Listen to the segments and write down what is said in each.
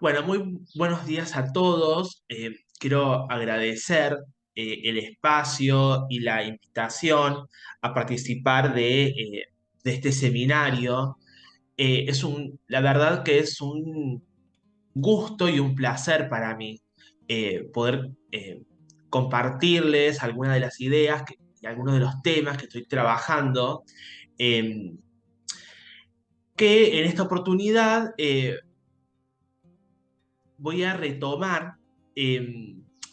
Bueno, muy buenos días a todos. Quiero agradecer el espacio y la invitación a participar de este seminario. La verdad que es un gusto y un placer para mí poder compartirles algunas de las ideas y algunos de los temas que estoy trabajando, eh, que en esta oportunidad voy a retomar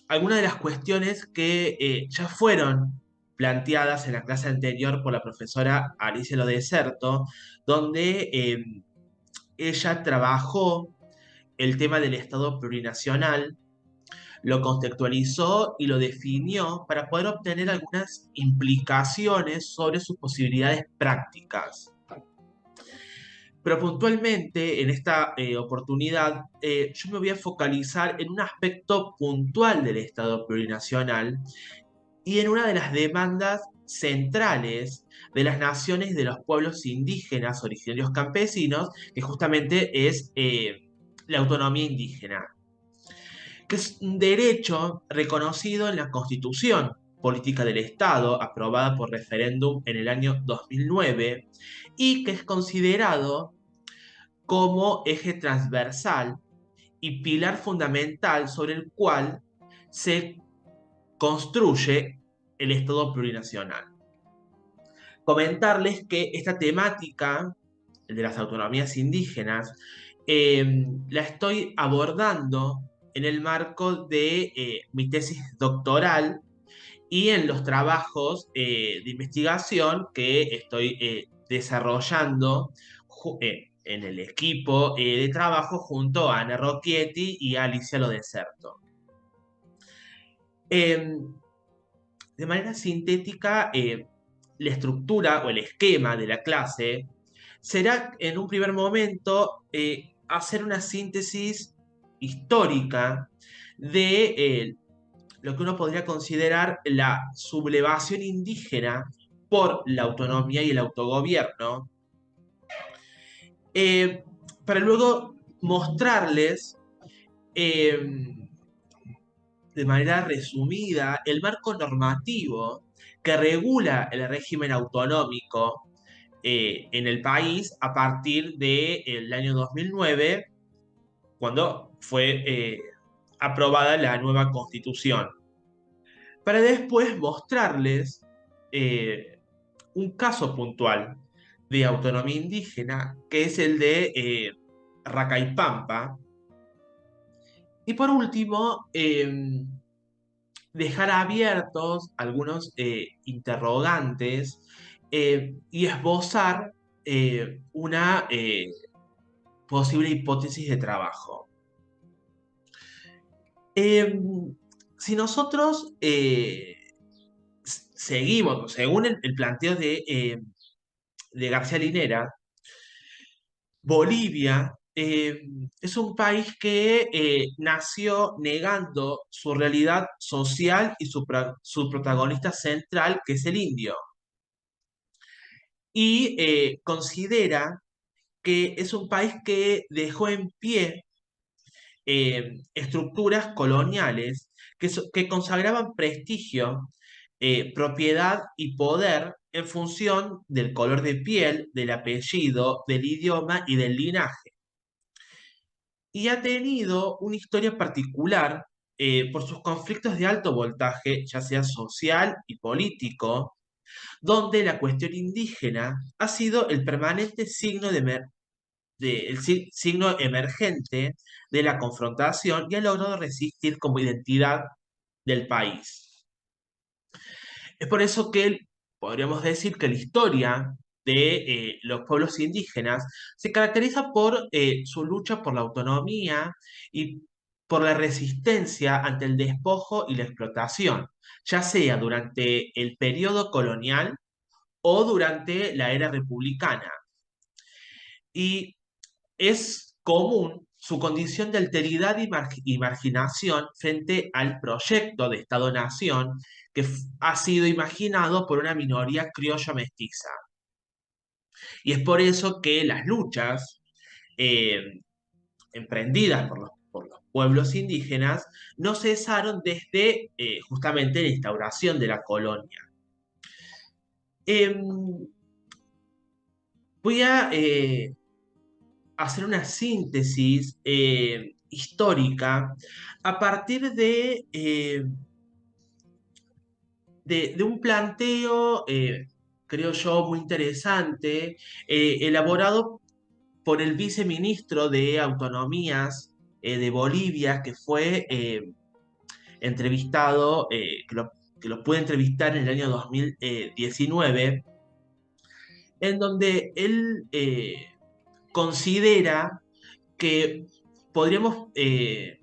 algunas de las cuestiones que ya fueron planteadas en la clase anterior por la profesora Alicia Lo Deserto, donde ella trabajó el tema del Estado plurinacional, lo contextualizó y lo definió para poder obtener algunas implicaciones sobre sus posibilidades prácticas. Pero puntualmente en esta oportunidad yo me voy a focalizar en un aspecto puntual del Estado plurinacional y en una de las demandas centrales de las naciones y de los pueblos indígenas originarios campesinos, que justamente es la autonomía indígena, que es un derecho reconocido en la Constitución Política del Estado, aprobada por referéndum en el año 2009, y que es considerado como eje transversal y pilar fundamental sobre el cual se construye el Estado plurinacional. Comentarles que esta temática, el de las autonomías indígenas, la estoy abordando en el marco de mi tesis doctoral y en los trabajos de investigación que estoy desarrollando en el equipo de trabajo junto a Ana Rocchietti y a Alicia Lo Deserto. Eh, de manera sintética, la estructura o el esquema de la clase será en un primer momento hacer una síntesis histórica de lo que uno podría considerar la sublevación indígena por la autonomía y el autogobierno, eh, para luego mostrarles de manera resumida el marco normativo que regula el régimen autonómico en el país a partir del año 2009, cuando fue aprobada la nueva constitución, para después mostrarles eh, un caso puntual de autonomía indígena, que es el de Racaipampa. Y por último, dejar abiertos algunos interrogantes y esbozar una posible hipótesis de trabajo. Eh, si nosotros seguimos, según el planteo de García Linera, Bolivia es un país que nació negando su realidad social y su protagonista central, que es el indio, y considera que es un país que dejó en pie estructuras coloniales que consagraban prestigio, propiedad y poder en función del color de piel, del apellido, del idioma y del linaje. Y ha tenido una historia particular por sus conflictos de alto voltaje, ya sea social y político, donde la cuestión indígena ha sido el permanente signo emergente de la confrontación y ha logrado resistir como identidad del país. Es por eso que podríamos decir que la historia de los pueblos indígenas se caracteriza por su lucha por la autonomía y por la resistencia ante el despojo y la explotación, ya sea durante el periodo colonial o durante la era republicana. Y es común su condición de alteridad y marginación frente al proyecto de Estado-Nación que ha sido imaginado por una minoría criolla mestiza. Y es por eso que las luchas eh, emprendidas por los pueblos indígenas no cesaron desde justamente la instauración de la colonia. Em, Voy a hacer una síntesis histórica a partir de un planteo, creo yo, muy interesante, elaborado por el viceministro de Autonomías de Bolivia, que fue entrevistado, que lo pude entrevistar en el año 2019, en donde él considera que podríamos, que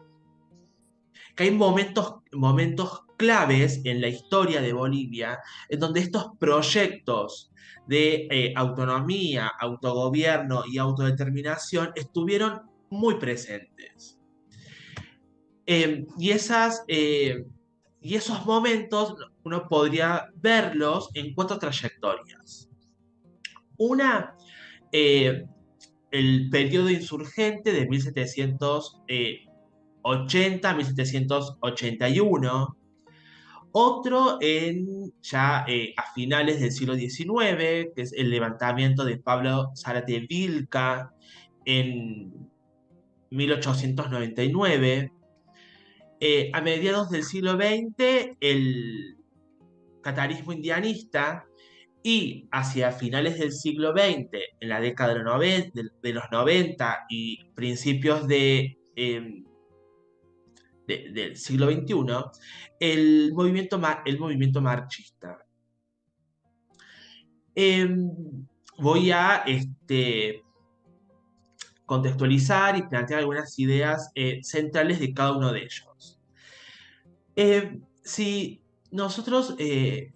hay momentos claves en la historia de Bolivia en donde estos proyectos de autonomía, autogobierno y autodeterminación estuvieron muy presentes. Y y esos momentos uno podría verlos en cuatro trayectorias. Una, eh, el periodo insurgente de 1780 a 1781. Otro ya a finales del siglo XIX, que es el levantamiento de Pablo Zárate Vilca en 1899. A mediados del siglo XX, el catarismo indianista, y hacia finales del siglo XX, en la década de los 90 y principios del siglo XXI, el movimiento marxista. Voy a contextualizar y plantear algunas ideas centrales de cada uno de ellos. Si nosotros,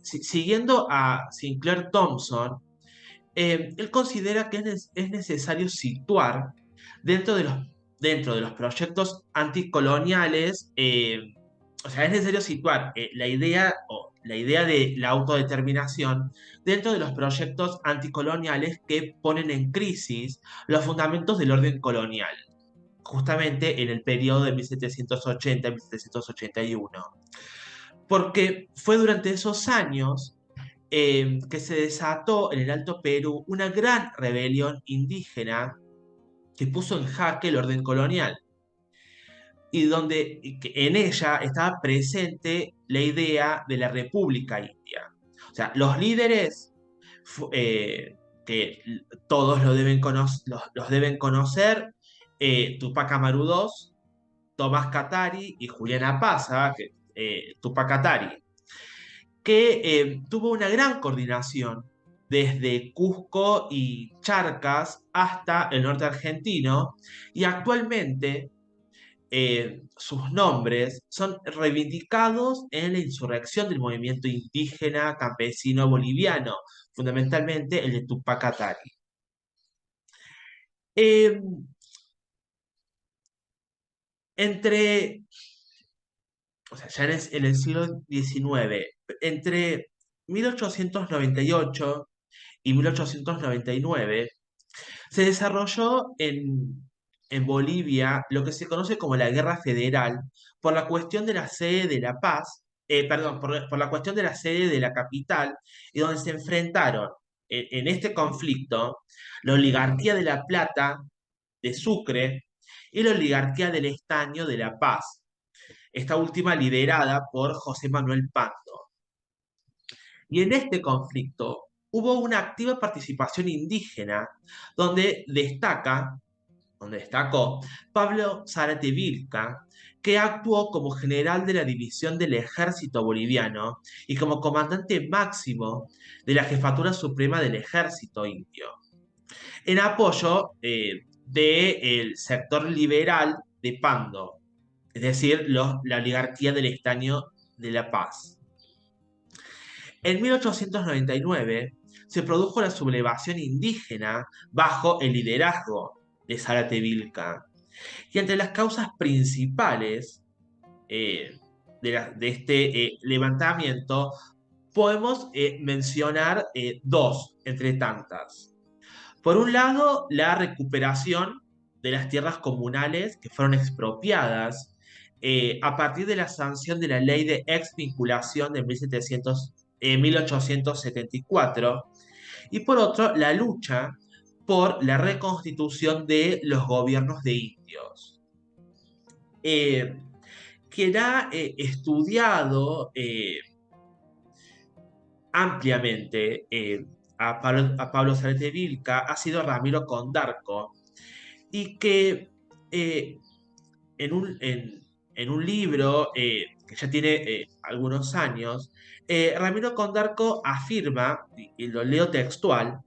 siguiendo a Sinclair Thompson, él considera que es necesario situar dentro de dentro de los proyectos anticoloniales, o sea, es necesario situar la idea de la autodeterminación dentro de los proyectos anticoloniales que ponen en crisis los fundamentos del orden colonial, justamente en el periodo de 1780 a 1781. Porque fue durante esos años que se desató en el Alto Perú una gran rebelión indígena que puso en jaque el orden colonial y que en ella estaba presente la idea de la República India. O sea, los líderes que todos los deben conocer, Tupac Amaru II, Tomás Katari y Juliana Paza, Tupac Katari, que tuvo una gran coordinación desde Cusco y Charcas hasta el norte argentino, y actualmente sus nombres son reivindicados en la insurrección del movimiento indígena campesino boliviano, fundamentalmente el de Tupac Katari. Eh, entre, o sea, ya en el siglo XIX, entre 1898 y 1899, se desarrolló en Bolivia lo que se conoce como la Guerra Federal por la cuestión de la sede de La Paz, perdón, por la cuestión de la sede de la capital, y donde se enfrentaron en este conflicto la oligarquía de La Plata, de Sucre, y la oligarquía del Estaño de La Paz, esta última liderada por José Manuel Pando. Y en este conflicto hubo una activa participación indígena donde destacó Pablo Zárate Vilca, que actuó como general de la división del ejército boliviano y como comandante máximo de la jefatura suprema del ejército indio, en apoyo del sector liberal de Pando, es decir, la oligarquía del estaño de La Paz. En 1899 se produjo la sublevación indígena bajo el liderazgo de Zárate Vilca. Y entre las causas principales de este levantamiento podemos mencionar dos, entre tantas. Por un lado, la recuperación de las tierras comunales que fueron expropiadas a partir de la sanción de la ley de exvinculación de 1874, y por otro, la lucha por la reconstitución de los gobiernos de indios. Eh, Quien ha estudiado ampliamente a Pablo Zarate Vilca ha sido Ramiro Condarco, y que eh, en un libro que ya tiene algunos años, Ramiro Condarco afirma, y lo leo textual,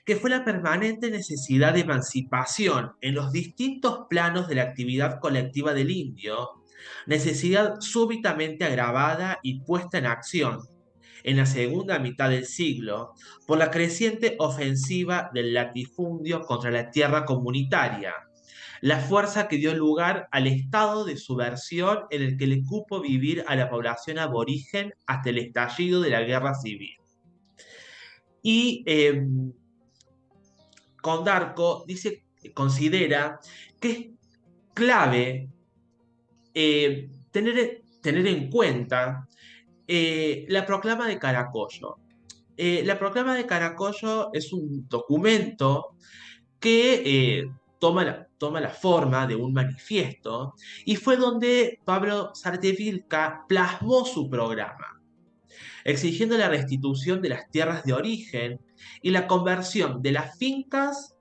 que fue la permanente necesidad de emancipación en los distintos planos de la actividad colectiva del indio, necesidad súbitamente agravada y puesta en acción en la segunda mitad del siglo por la creciente ofensiva del latifundio contra la tierra comunitaria, la fuerza que dio lugar al estado de subversión en el que le cupo vivir a la población aborigen hasta el estallido de la guerra civil. Y Condarco considera que es clave tener en cuenta la proclama de Caracollo. La proclama de Caracollo es un documento que toma la forma de un manifiesto, y fue donde Pablo Sartevilca plasmó su programa, exigiendo la restitución de las tierras de origen y la conversión de las fincas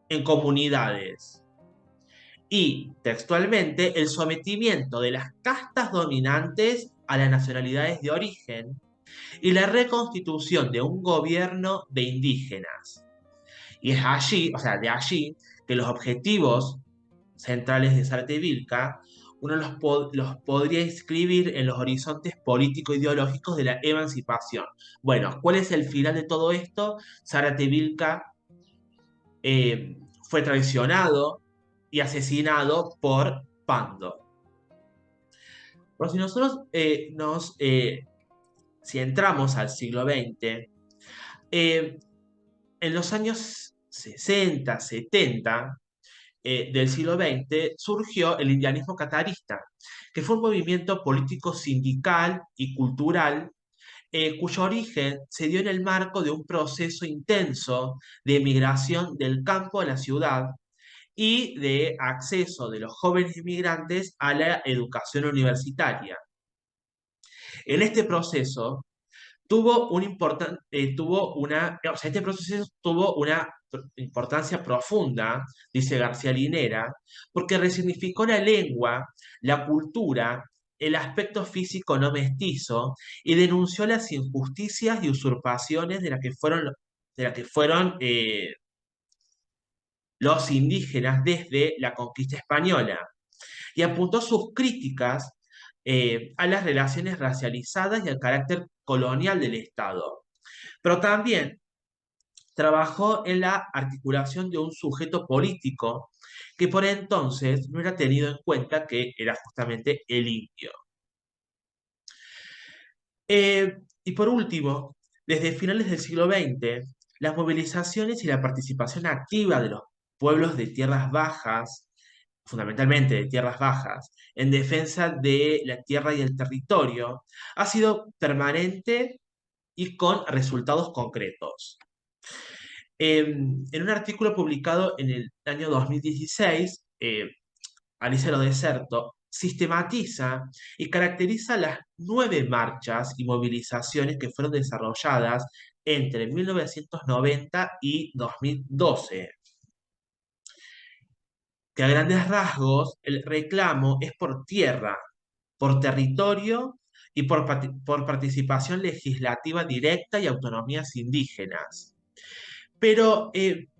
en comunidades, y, textualmente, el sometimiento de las castas dominantes a las nacionalidades de origen y la reconstitución de un gobierno de indígenas. Y es allí, o sea, de allí, que los objetivos centrales de Sartevilca uno los podría inscribir en los horizontes político-ideológicos de la emancipación. Bueno, ¿cuál es el final de todo esto? Sartevilca fue traicionado y asesinado por Pando. Pero si nosotros si entramos al siglo XX, en los años 60, 70 del siglo XX surgió el indianismo catarista, que fue un movimiento político sindical y cultural cuyo origen se dio en el marco de un proceso intenso de emigración del campo a la ciudad y de acceso de los jóvenes inmigrantes a la educación universitaria. En este proceso este proceso tuvo una importancia profunda, dice García Linera, porque resignificó la lengua, la cultura, el aspecto físico no mestizo, y denunció las injusticias y usurpaciones de las que fueron los indígenas desde la conquista española, y apuntó sus críticas a las relaciones racializadas y al carácter colonial del Estado. Pero también trabajó en la articulación de un sujeto político que por entonces no era tenido en cuenta, que era justamente el indio. Y por último, desde finales del siglo XX, las movilizaciones y la participación activa de los pueblos de tierras bajas, fundamentalmente de tierras bajas, en defensa de la tierra y el territorio, ha sido permanente y con resultados concretos. En un artículo publicado en el año 2016, Alicia Lo Deserto sistematiza y caracteriza las 9 marchas y movilizaciones que fueron desarrolladas entre 1990 y 2012, que a grandes rasgos el reclamo es por tierra, por territorio y por participación legislativa directa y autonomías indígenas. Pero de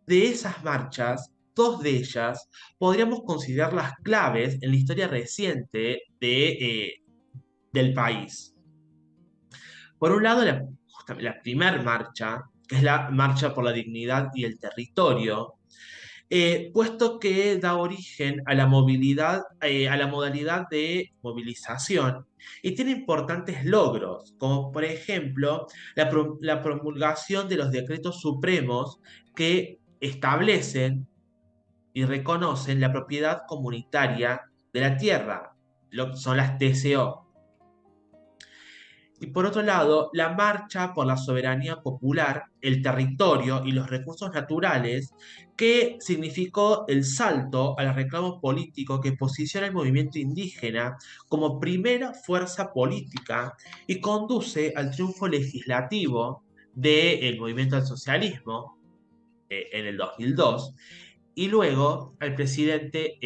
esas marchas, dos de ellas podríamos considerarlas claves en la historia reciente del país. Por un lado, la primera marcha, que es la Marcha por la Dignidad y el Territorio, puesto que da origen a la movilidad, a la modalidad de movilización, y tiene importantes logros, como por ejemplo la promulgación de los decretos supremos que establecen y reconocen la propiedad comunitaria de la tierra, lo que son las TCO. Y por otro lado, la marcha por la soberanía popular, el territorio y los recursos naturales, que significó el salto al reclamo político que posiciona el movimiento indígena como primera fuerza política y conduce al triunfo legislativo del movimiento al socialismo en el 2002, y luego al presidente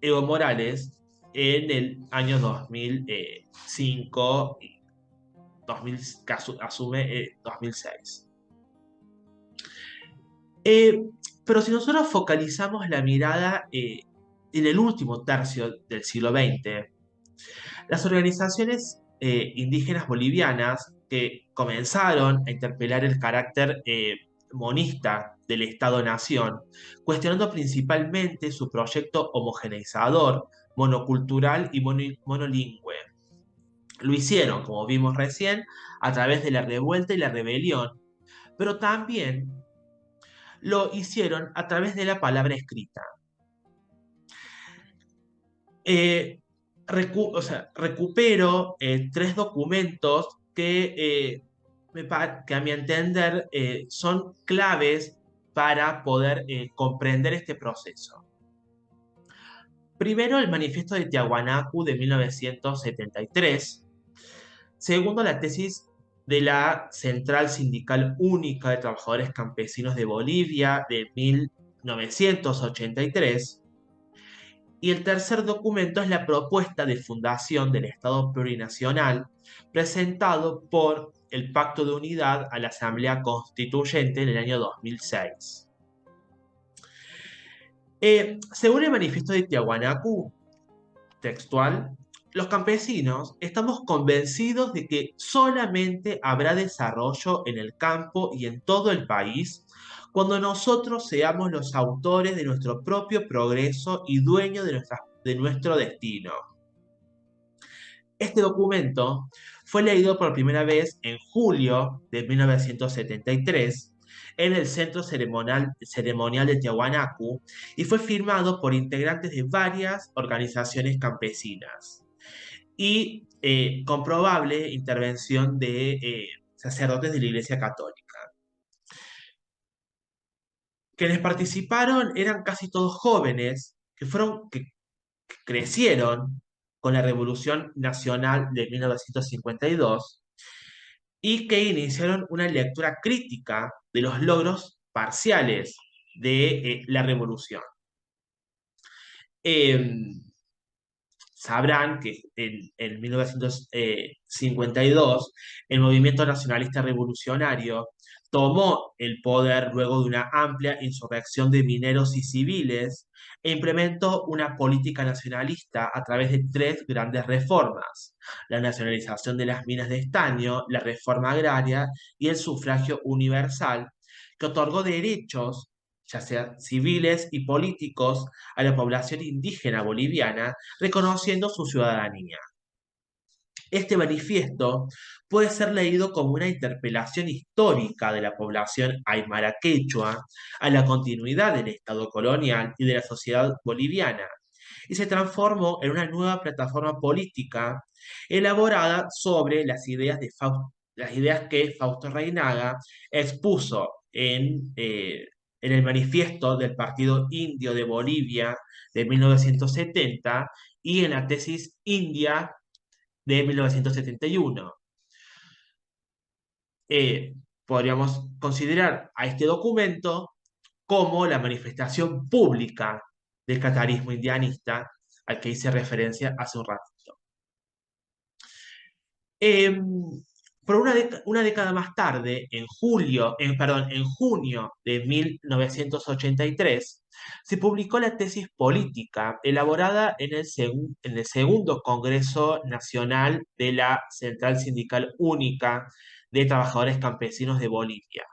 Evo Morales en el año 2005 y 2000, que asume 2006. Eh, pero si nosotros focalizamos la mirada en el último tercio del siglo XX, las organizaciones indígenas bolivianas que comenzaron a interpelar el carácter monista del Estado-Nación, cuestionando principalmente su proyecto homogeneizador, monocultural y monolingüe. Lo hicieron, como vimos recién, a través de la revuelta y la rebelión, pero también lo hicieron a través de la palabra escrita. Eh, o sea, recupero tres documentos que a mi entender son claves para poder comprender este proceso. Primero, el Manifiesto de Tiahuanacu de 1973. Segundo, la tesis de la Central Sindical Única de Trabajadores Campesinos de Bolivia de 1983. Y el tercer documento es la propuesta de fundación del Estado Plurinacional presentado por el Pacto de Unidad a la Asamblea Constituyente en el año 2006. Según el manifiesto de Tiahuanacu, textual, los campesinos estamos convencidos de que solamente habrá desarrollo en el campo y en todo el país cuando nosotros seamos los autores de nuestro propio progreso y dueños de nuestro destino. Este documento fue leído por primera vez en julio de 1973 en el Centro Ceremonial de Tiahuanacu y fue firmado por integrantes de varias organizaciones campesinas y con probable intervención de sacerdotes de la Iglesia Católica. Quienes participaron eran casi todos jóvenes que crecieron con la Revolución Nacional de 1952 y que iniciaron una lectura crítica de los logros parciales de la revolución. Sabrán que en 1952 el movimiento nacionalista revolucionario tomó el poder luego de una amplia insurrección de mineros y civiles e implementó una política nacionalista a través de tres grandes reformas: la nacionalización de las minas de estaño, la reforma agraria y el sufragio universal, que otorgó derechos, ya sean civiles y políticos, a la población indígena boliviana, reconociendo su ciudadanía. Este manifiesto puede ser leído como una interpelación histórica de la población aymara quechua a la continuidad del Estado colonial y de la sociedad boliviana, y se transformó en una nueva plataforma política elaborada sobre las ideas que Fausto Reinaga expuso en el manifiesto del Partido Indio de Bolivia de 1970 y en la tesis india de 1971. Eh, Podríamos considerar a este documento como la manifestación pública del catarismo indianista al que hice referencia hace un ratito. Eh, por una década más tarde, en junio de 1983, se publicó la tesis política elaborada en el segundo Congreso Nacional de la Central Sindical Única de Trabajadores Campesinos de Bolivia.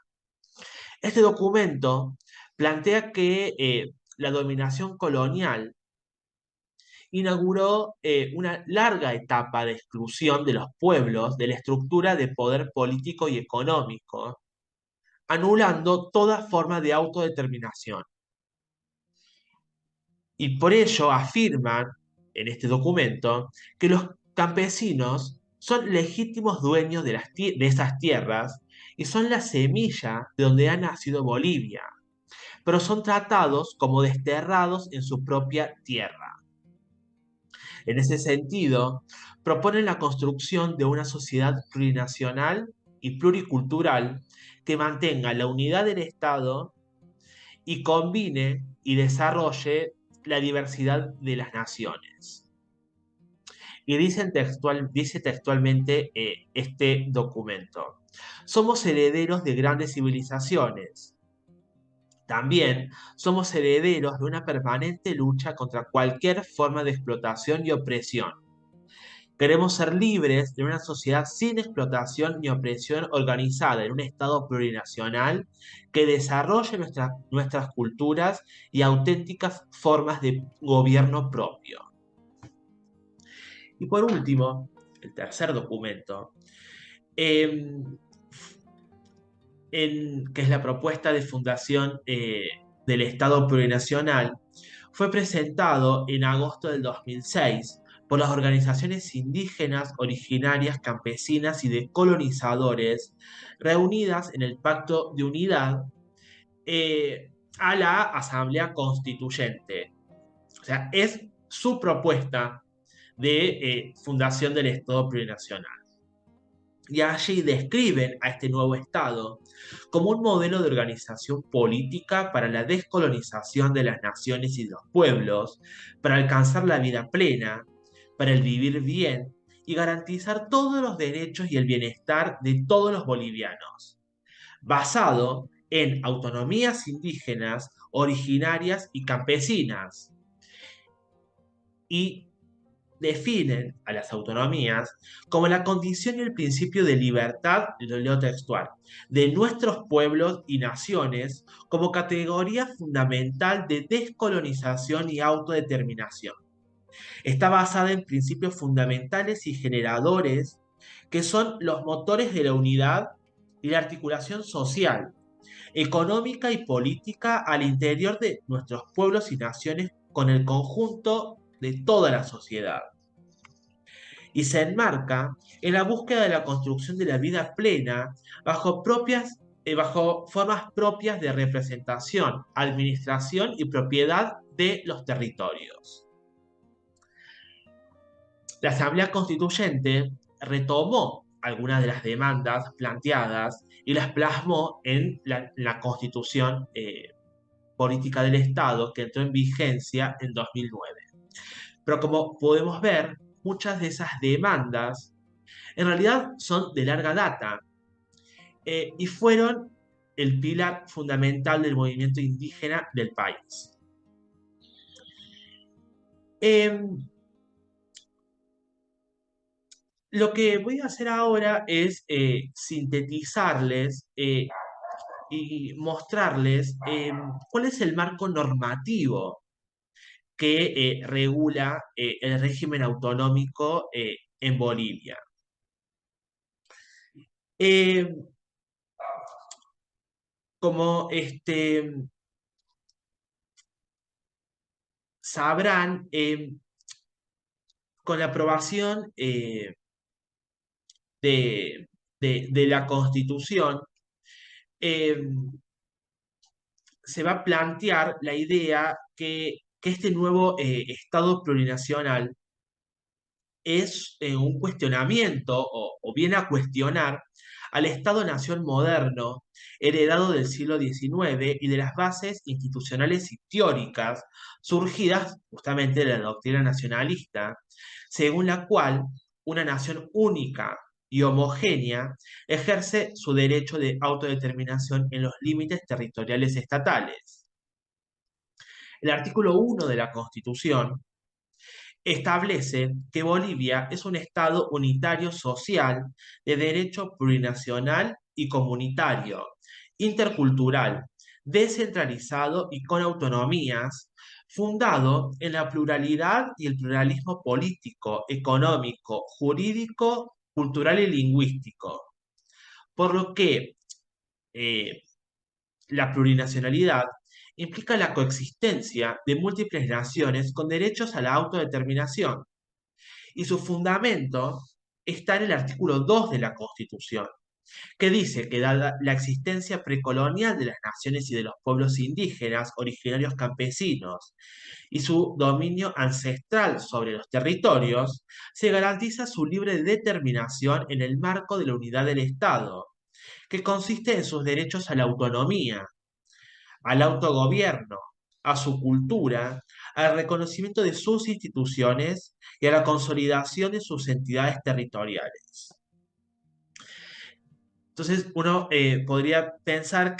Este documento plantea que la dominación colonial inauguró una larga etapa de exclusión de los pueblos de la estructura de poder político y económico, anulando toda forma de autodeterminación. Y por ello afirman en este documento que los campesinos son legítimos dueños de esas tierras y son la semilla de donde ha nacido Bolivia, pero son tratados como desterrados en su propia tierra. En ese sentido, proponen la construcción de una sociedad plurinacional y pluricultural que mantenga la unidad del Estado y combine y desarrolle la diversidad de las naciones. Y dice textualmente este documento: somos herederos de grandes civilizaciones. También somos herederos de una permanente lucha contra cualquier forma de explotación y opresión. Queremos ser libres de una sociedad sin explotación ni opresión, organizada en un Estado plurinacional que desarrolle nuestras culturas y auténticas formas de gobierno propio. Y por último, el tercer documento, em, que es la propuesta de fundación del Estado plurinacional, fue presentado en agosto del 2006 por las organizaciones indígenas, originarias, campesinas y de colonizadores reunidas en el Pacto de Unidad a la Asamblea Constituyente. O sea, es su propuesta de fundación del Estado plurinacional. Y allí describen a este nuevo Estado como un modelo de organización política para la descolonización de las naciones y los pueblos, para alcanzar la vida plena, para el vivir bien y garantizar todos los derechos y el bienestar de todos los bolivianos, basado en autonomías indígenas, originarias y campesinas. Y definen a las autonomías como la condición y el principio de libertad, lo leo textual, de nuestros pueblos y naciones como categoría fundamental de descolonización y autodeterminación. Está basada en principios fundamentales y generadores que son los motores de la unidad y la articulación social, económica y política al interior de nuestros pueblos y naciones con el conjunto de toda la sociedad, y se enmarca en la búsqueda de la construcción de la vida plena bajo formas propias de representación, administración y propiedad de los territorios. La Asamblea Constituyente retomó algunas de las demandas planteadas y las plasmó en la Constitución Política del Estado, que entró en vigencia en 2009. Pero como podemos ver, muchas de esas demandas en realidad son de larga data y fueron el pilar fundamental del movimiento indígena del país. Lo que voy a hacer ahora es sintetizarles y mostrarles cuál es el marco normativo que regula el régimen autonómico en Bolivia. Eh, como sabrán, con la aprobación de, de la Constitución, eh, se va a plantear la idea que este nuevo Estado plurinacional es un cuestionamiento o viene a cuestionar al Estado-nación moderno heredado del siglo XIX y de las bases institucionales y teóricas surgidas justamente de la doctrina nacionalista, según la cual una nación única y homogénea ejerce su derecho de autodeterminación en los límites territoriales estatales. El artículo 1 de la Constitución establece que Bolivia es un Estado unitario social de derecho plurinacional y comunitario, intercultural, descentralizado y con autonomías, fundado en la pluralidad y el pluralismo político, económico, jurídico, cultural y lingüístico. Por lo que La plurinacionalidad implica la coexistencia de múltiples naciones con derechos a la autodeterminación, y su fundamento está en el artículo 2 de la Constitución, que dice que dada la existencia precolonial de las naciones y de los pueblos indígenas, originarios campesinos, y su dominio ancestral sobre los territorios, se garantiza su libre determinación en el marco de la unidad del Estado, que consiste en sus derechos a la autonomía, al autogobierno, a su cultura, al reconocimiento de sus instituciones y a la consolidación de sus entidades territoriales. Entonces, uno podría pensar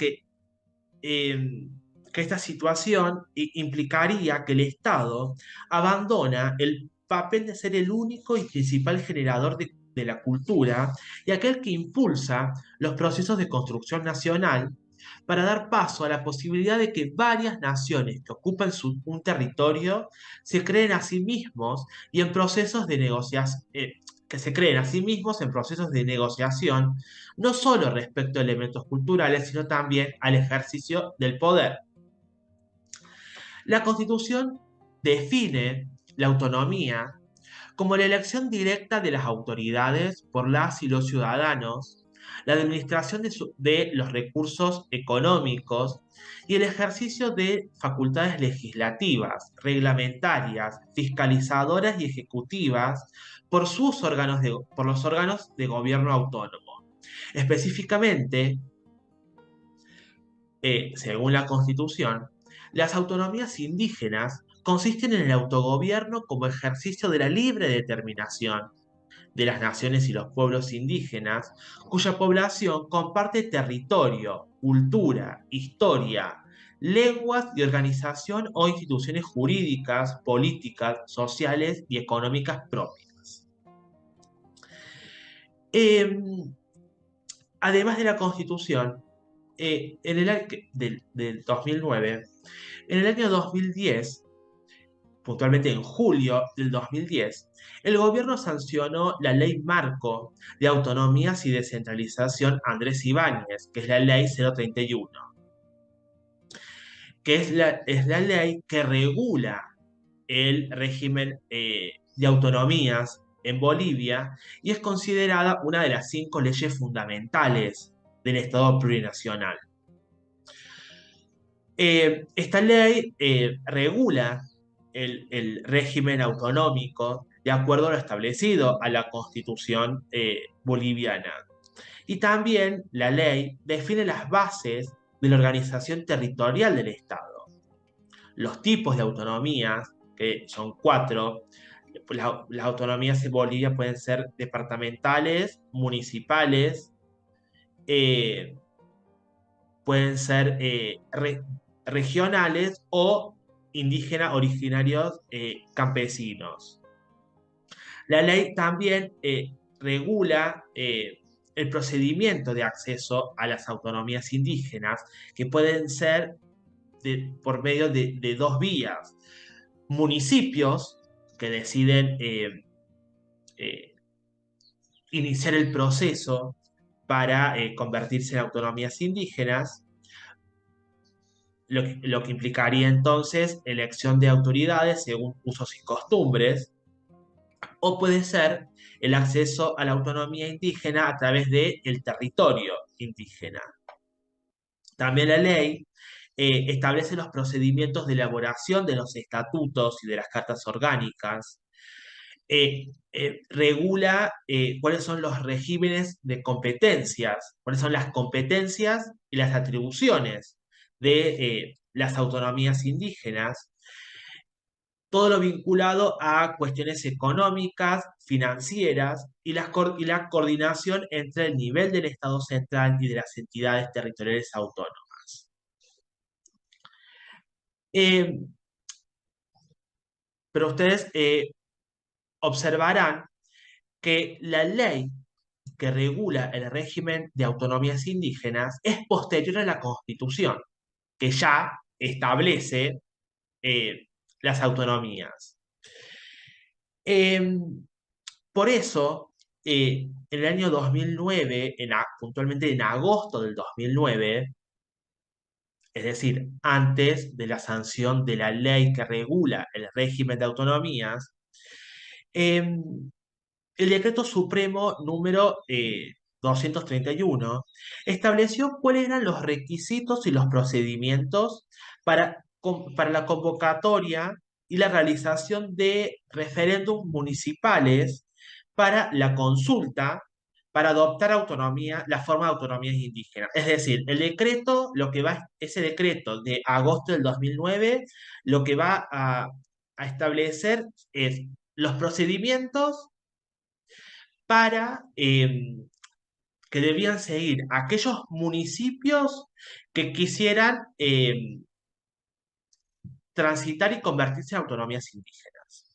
eh, que esta situación implicaría que el Estado abandona el papel de ser el único y principal generador de la cultura y aquel que impulsa los procesos de construcción nacional para dar paso a la posibilidad de que varias naciones que ocupan un territorio se creen a sí mismos y en procesos de negociación, que se creen a sí mismos en procesos de negociación, no solo respecto a elementos culturales, sino también al ejercicio del poder. La Constitución define la autonomía como la elección directa de las autoridades por las y los ciudadanos, la administración de los recursos económicos y el ejercicio de facultades legislativas, reglamentarias, fiscalizadoras y ejecutivas por los órganos de gobierno autónomo. Específicamente, según la Constitución, las autonomías indígenas consisten en el autogobierno como ejercicio de la libre determinación de las naciones y los pueblos indígenas, cuya población comparte territorio, cultura, historia, lenguas y organización o instituciones jurídicas, políticas, sociales y económicas propias. Además de la Constitución, en el año del 2009, en el año 2010, puntualmente en julio del 2010, el gobierno sancionó la Ley Marco de Autonomías y Descentralización Andrés Ibáñez, que es la Ley 031, que es la ley que regula el régimen de autonomías en Bolivia y es considerada una de las 5 leyes fundamentales del Estado plurinacional. Esta ley regula el régimen autonómico de acuerdo a lo establecido a la Constitución boliviana. Y también la ley define las bases de la organización territorial del Estado. Los tipos de autonomías, que son 4, las autonomías en Bolivia pueden ser departamentales, municipales, eh, pueden ser regionales o indígenas originarios campesinos. La ley también regula el procedimiento de acceso a las autonomías indígenas, que pueden ser por medio de 2 vías. Municipios que deciden iniciar el proceso para convertirse en autonomías indígenas, lo que implicaría entonces elección de autoridades según usos y costumbres, o puede ser el acceso a la autonomía indígena a través del territorio indígena. También la ley establece los procedimientos de elaboración de los estatutos y de las cartas orgánicas, regula cuáles son los regímenes de competencias, cuáles son las competencias y las atribuciones de las autonomías indígenas, todo lo vinculado a cuestiones económicas, financieras y la coordinación entre el nivel del Estado central y de las entidades territoriales autónomas. Eh, pero ustedes observarán que la ley que regula el régimen de autonomías indígenas es posterior a la Constitución, que ya establece eh, las autonomías. Por eso, en el año 2009, puntualmente en agosto del 2009, es decir, antes de la sanción de la ley que regula el régimen de autonomías, eh, el decreto supremo número 231 estableció cuáles eran los requisitos y los procedimientos para la convocatoria y la realización de referéndums municipales para la consulta para adoptar autonomía, la forma de autonomía indígena. Es decir, el decreto, lo que va, ese decreto de agosto del 2009, lo que va a establecer es los procedimientos para que debían seguir aquellos municipios que quisieran transitar y convertirse en autonomías indígenas.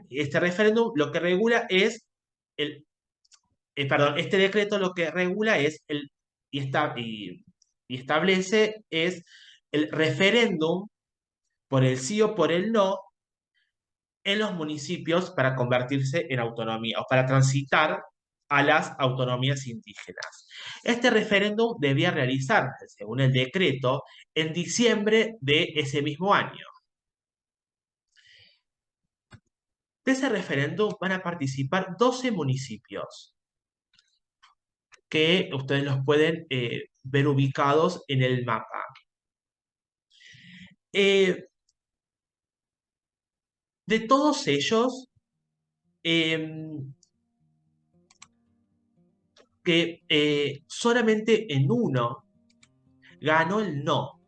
Este referéndum lo que regula es el, perdón, este decreto lo que regula es y establece es el referéndum por el sí o por el no en los municipios para convertirse en autonomía o para transitar a las autonomías indígenas. Este referéndum debía realizarse, según el decreto, en diciembre de ese mismo año. De ese referéndum van a participar 12 municipios que ustedes los pueden ver ubicados en el mapa. Eh, de todos ellos, eh, que solamente en uno ganó el no.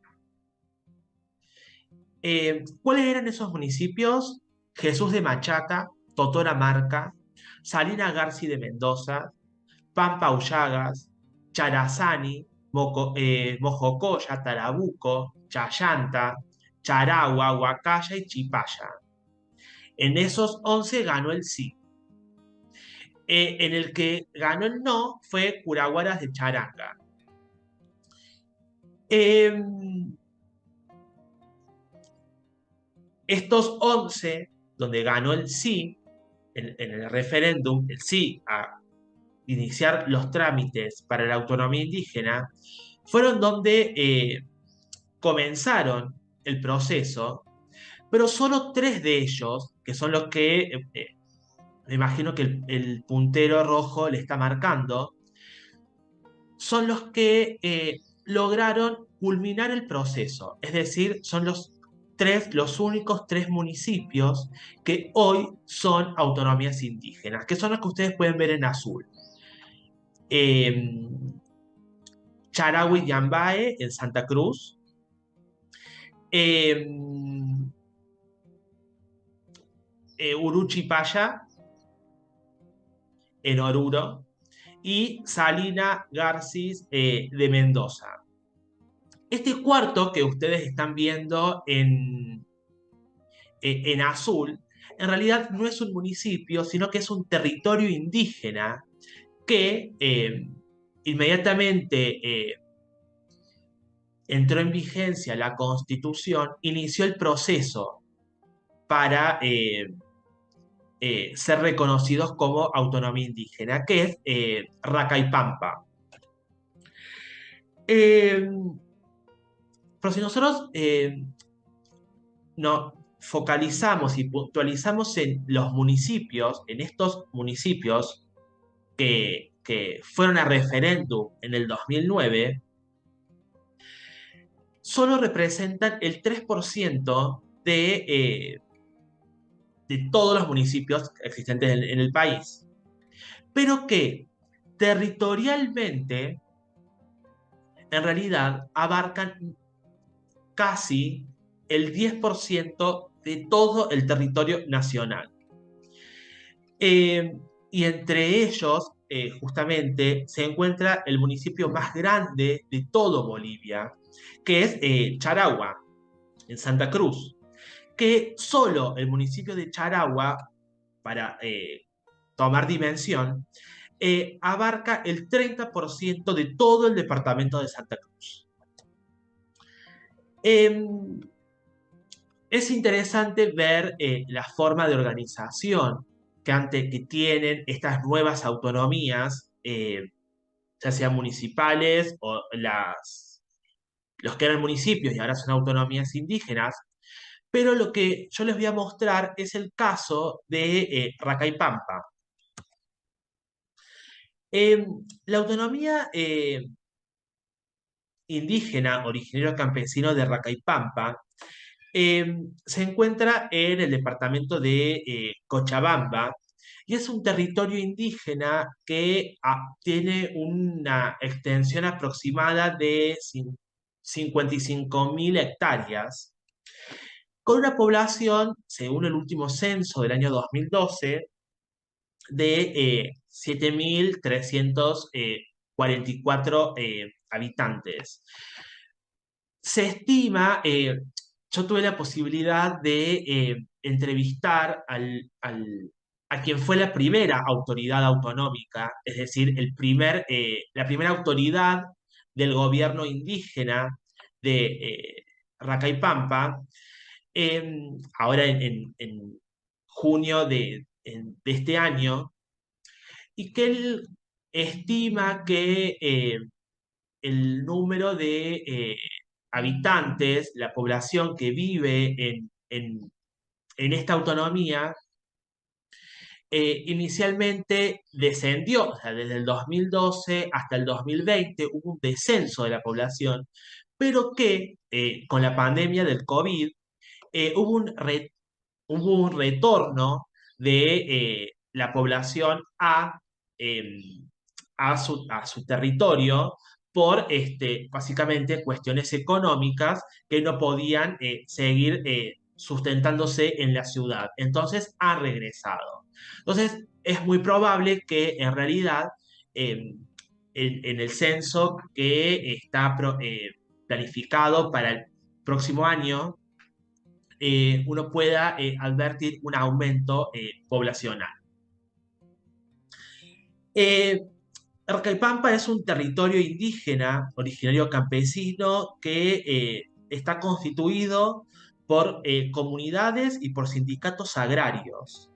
¿Cuáles eran esos municipios? Jesús de Machaca, Totora Marca, Salina Garci de Mendoza, Pampa Ullagas, Charazani, Mojocoya, Tarabuco, Chayanta, Charagua, Huacaya y Chipaya. En esos 11 ganó el sí. En el que ganó el no fue Curaguaras de Charanga. Estos 11, donde ganó el sí, en el referéndum, el sí a iniciar los trámites para la autonomía indígena, fueron donde comenzaron el proceso, pero solo 3 de ellos, que son los que me imagino que el puntero rojo le está marcando, son los que lograron culminar el proceso. Es decir, son los únicos 3 municipios que hoy son autonomías indígenas, que son los que ustedes pueden ver en azul. Eh, Charagüe y Yambae en Santa Cruz. Eh, Uruchipaya en Oruro. Y Salina Garcis de Mendoza. Este cuarto que ustedes están viendo en azul, en realidad no es un municipio, sino que es un territorio indígena que inmediatamente entró en vigencia la Constitución, inició el proceso para ser reconocidos como autonomía indígena, que es Racaipampa. Pero si nosotros nos focalizamos y puntualizamos en los municipios, en estos municipios que fueron a referéndum en el 2009, solo representan el 3% de todos los municipios existentes en el país, pero que territorialmente, en realidad, abarcan casi el 10% de todo el territorio nacional. Y entre ellos, justamente, se encuentra el municipio más grande de todo Bolivia, que es Charagua, en Santa Cruz, que solo el municipio de Charagua, para tomar dimensión, abarca el 30% de todo el departamento de Santa Cruz. Es interesante ver la forma de organización que tienen estas nuevas autonomías, ya sean municipales o los que eran municipios y ahora son autonomías indígenas, pero lo que yo les voy a mostrar es el caso de Racaipampa. Eh, la autonomía indígena originario campesino de Racaipampa se encuentra en el departamento de Cochabamba y es un territorio indígena que tiene una extensión aproximada de 55.000 hectáreas, con una población, según el último censo del año 2012, de 7.344 habitantes. Se estima, yo tuve la posibilidad de entrevistar a quien fue la primera autoridad autonómica, es decir, la primera autoridad del gobierno indígena de Racaipampa, ahora en junio de este año, y que él estima que el número de habitantes, la población que vive en esta autonomía, inicialmente descendió, o sea, desde el 2012 hasta el 2020 hubo un descenso de la población, pero que con la pandemia del COVID hubo un retorno de la población a su territorio por básicamente cuestiones económicas que no podían seguir sustentándose en la ciudad. Entonces han regresado. Entonces es muy probable que en realidad en el censo que está planificado para el próximo año, uno pueda advertir un aumento poblacional. Eh, Arcaipampa es un territorio indígena, originario campesino, que está constituido por comunidades y por sindicatos agrarios.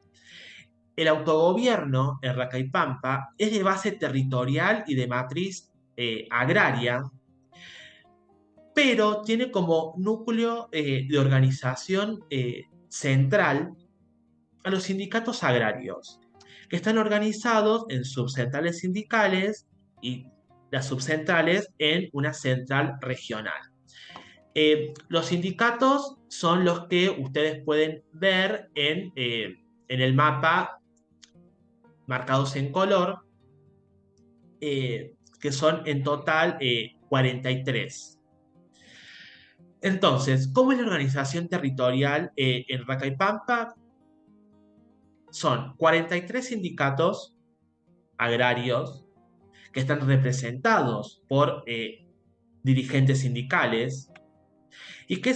El autogobierno en Racaipampa es de base territorial y de matriz agraria, pero tiene como núcleo de organización central a los sindicatos agrarios, que están organizados en subcentrales sindicales y las subcentrales en una central regional. Los sindicatos son los que ustedes pueden ver en el mapa marcados en color, que son en total 43. Entonces, ¿cómo es la organización territorial en Racaipampa? Son 43 sindicatos agrarios que están representados por dirigentes sindicales y que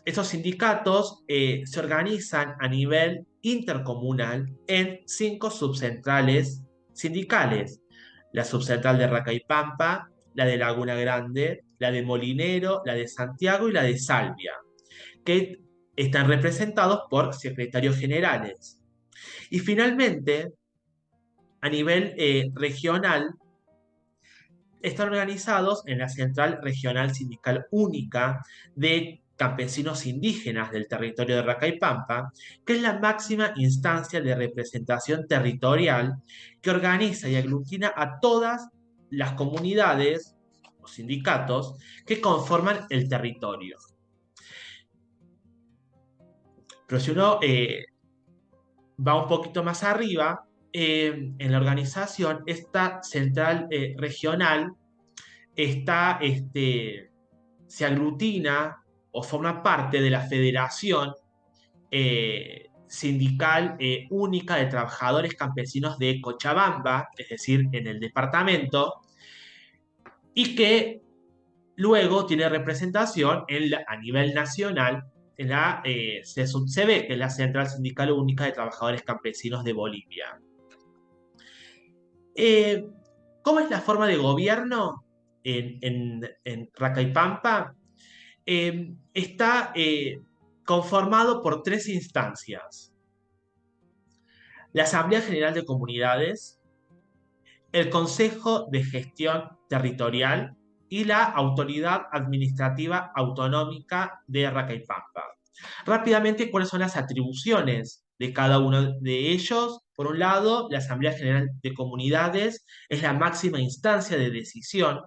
esos sindicatos se organizan a nivel intercomunal en 5 subcentrales sindicales: la subcentral de Racaipampa, la de Laguna Grande, la de Molinero, la de Santiago y la de Salvia, que están representados por secretarios generales. Y finalmente, a nivel regional, están organizados en la Central Regional Sindical Única de Campesinos Indígenas del territorio de Racaipampa, que es la máxima instancia de representación territorial que organiza y aglutina a todas las comunidades o sindicatos que conforman el territorio. Pero si uno va un poquito más arriba, en la organización, esta central regional se aglutina o forma parte de la Federación Sindical Única de Trabajadores Campesinos de Cochabamba, es decir, en el departamento, y que luego tiene representación a nivel nacional en la CSUTCB, que es la Central Sindical Única de Trabajadores Campesinos de Bolivia. Eh, ¿Cómo es la forma de gobierno en Racaipampa? Está conformado por 3 instancias: la Asamblea General de Comunidades, el Consejo de Gestión Territorial y la Autoridad Administrativa Autonómica de Racaipampa. Rápidamente, ¿cuáles son las atribuciones de cada uno de ellos? Por un lado, la Asamblea General de Comunidades es la máxima instancia de decisión,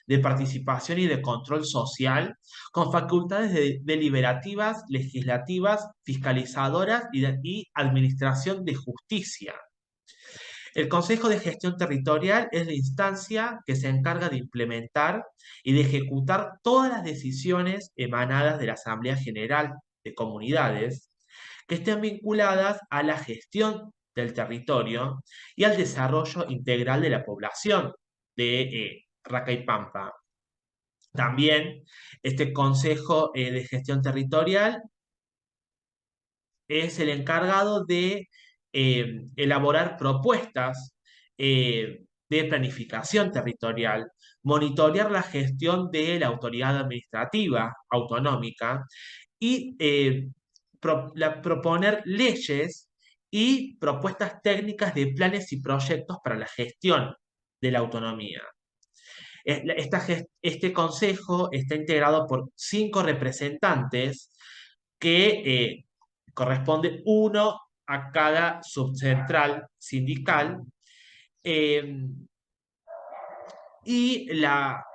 de participación y de control social, con facultades deliberativas, legislativas, fiscalizadoras y administración de justicia. El Consejo de Gestión Territorial es la instancia que se encarga de implementar y de ejecutar todas las decisiones emanadas de la Asamblea General de Comunidades que estén vinculadas a la gestión del territorio y al desarrollo integral de la población de Racaipampa. También este Consejo de Gestión Territorial es el encargado de elaborar propuestas de planificación territorial, monitorear la gestión de la autoridad administrativa autonómica y proponer leyes y propuestas técnicas de planes y proyectos para la gestión de la autonomía. Este consejo está integrado por 5 representantes que corresponde uno a cada subcentral sindical. eh,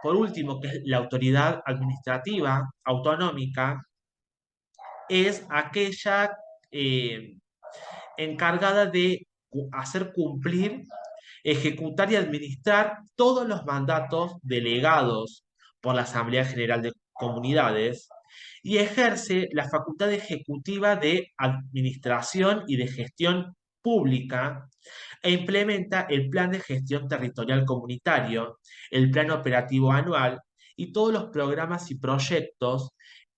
por último, que es la autoridad administrativa autonómica, es aquella eh, encargada de hacer cumplir, ejecutar y administrar todos los mandatos delegados por la Asamblea General de Comunidades y ejerce la facultad ejecutiva de administración y de gestión pública e implementa el plan de gestión territorial comunitario, el plan operativo anual y todos los programas y proyectos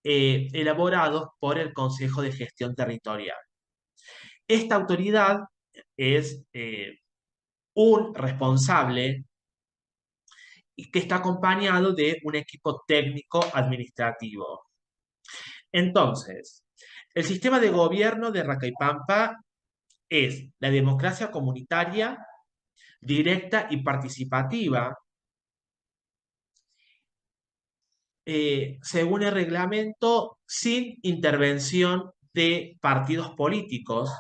elaborados por el Consejo de Gestión Territorial. Esta autoridad es un responsable y que está acompañado de un equipo técnico administrativo. Entonces, el sistema de gobierno de Racaipampa es la democracia comunitaria, directa y participativa, según el reglamento, sin intervención de partidos políticos,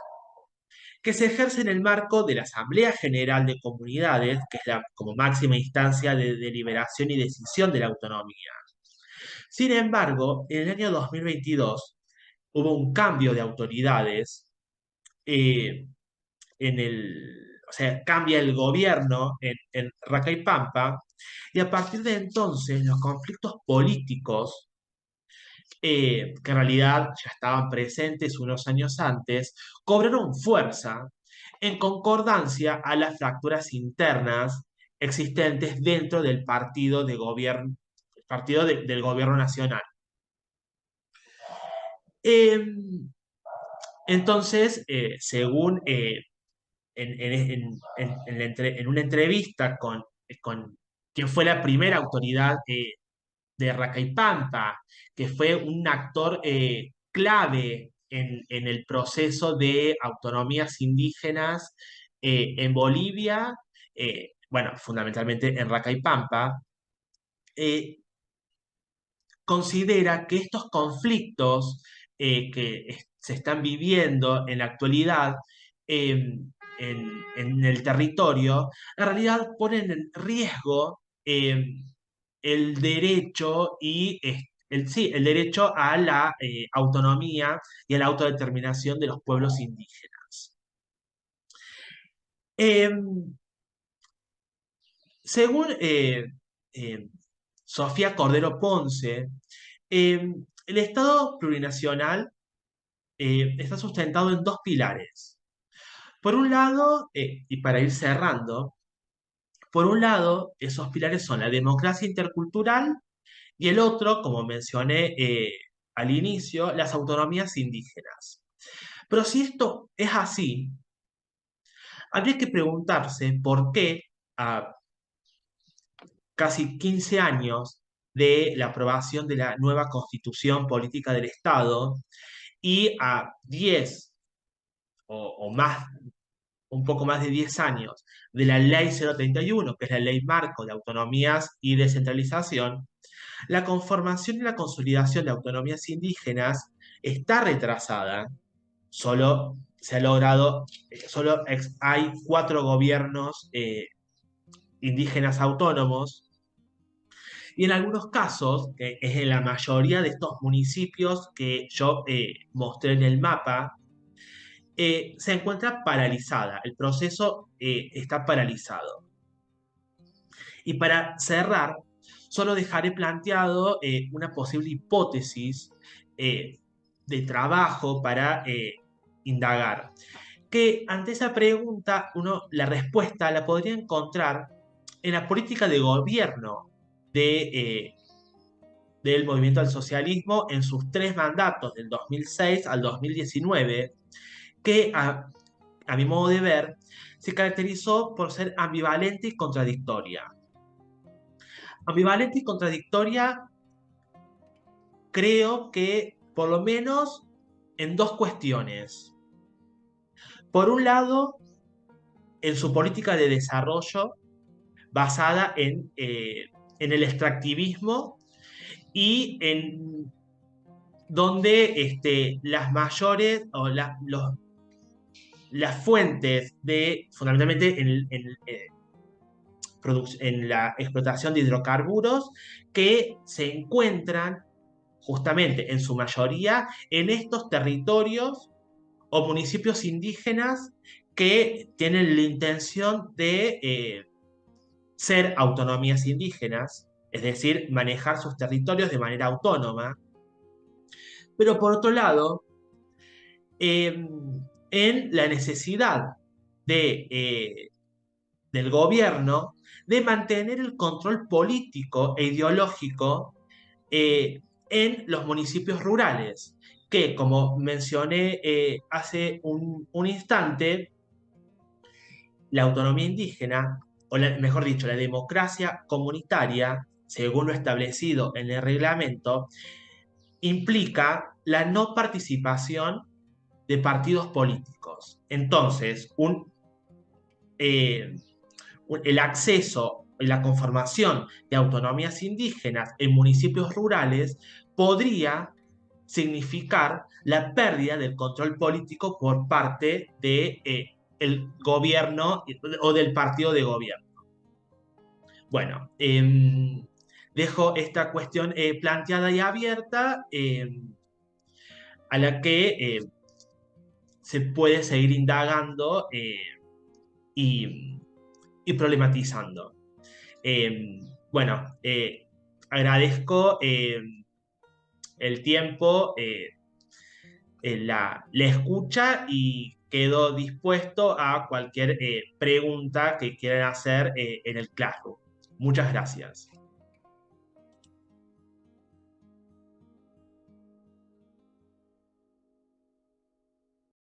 que se ejerce en el marco de la Asamblea General de Comunidades, que es la como máxima instancia de deliberación y decisión de la autonomía. Sin embargo, en el año 2022 hubo un cambio de autoridades eh, o sea, cambia el gobierno en Racaipampa, y a partir de entonces los conflictos políticos, que en realidad ya estaban presentes unos años antes, cobraron fuerza en concordancia a las fracturas internas existentes dentro del partido de gobierno, del gobierno nacional. Eh, entonces, según en una entrevista con quien fue la primera autoridad de Racaipampa, que fue un actor clave en el proceso de autonomías indígenas en Bolivia, bueno, fundamentalmente en Racaipampa, eh, considera que estos conflictos se están viviendo en la actualidad en el territorio, en realidad ponen en riesgo el derecho sí, el derecho a la autonomía y a la autodeterminación de los pueblos indígenas. Según eh, Sofía Cordero Ponce, el Estado plurinacional está sustentado en 2 pilares. Por un lado, y para ir cerrando, por un lado, esos pilares son la democracia intercultural y el otro, como mencioné al inicio, las autonomías indígenas. Pero si esto es así, habría que preguntarse por qué a casi 15 años de la aprobación de la nueva Constitución Política del Estado y a 10 o más un poco más de 10 años de la Ley 031, que es la Ley Marco de Autonomías y Descentralización, la conformación y la consolidación de autonomías indígenas está retrasada. Solo se ha logrado, hay 4 gobiernos indígenas autónomos, y en algunos casos, que es en la mayoría de estos municipios que yo mostré en el mapa, se encuentra paralizada, el proceso está paralizado. Y para cerrar, solo dejaré planteado una posible hipótesis eh, de trabajo para indagar. Que ante esa pregunta, uno la respuesta la podría encontrar en la política de gobierno de, del movimiento al socialismo en sus 3 mandatos, del 2006 al 2019, que a mi modo de ver, se caracterizó por ser ambivalente y contradictoria. Ambivalente y contradictoria, creo que por lo menos en 2 cuestiones. Por un lado, en su política de desarrollo basada en el extractivismo y en donde las mayores o las fuentes de, fundamentalmente en la explotación de hidrocarburos, que se encuentran justamente en su mayoría en estos territorios o municipios indígenas que tienen la intención de ser autonomías indígenas, es decir, manejar sus territorios de manera autónoma, pero por otro lado, eh, en la necesidad del gobierno de mantener el control político e ideológico en los municipios rurales, que como mencioné hace un instante, la autonomía indígena, o mejor dicho, la democracia comunitaria, según lo establecido en el reglamento, implica la no participación de partidos políticos. Entonces, eh, el acceso y la conformación de autonomías indígenas en municipios rurales podría significar la pérdida del control político por parte del gobierno o del partido de gobierno. Bueno, dejo esta cuestión planteada y abierta, a la que se puede seguir indagando y, y problematizando. Bueno, agradezco el tiempo, la escucha, y quedo dispuesto a cualquier pregunta que quieran hacer en el Classroom. Muchas gracias.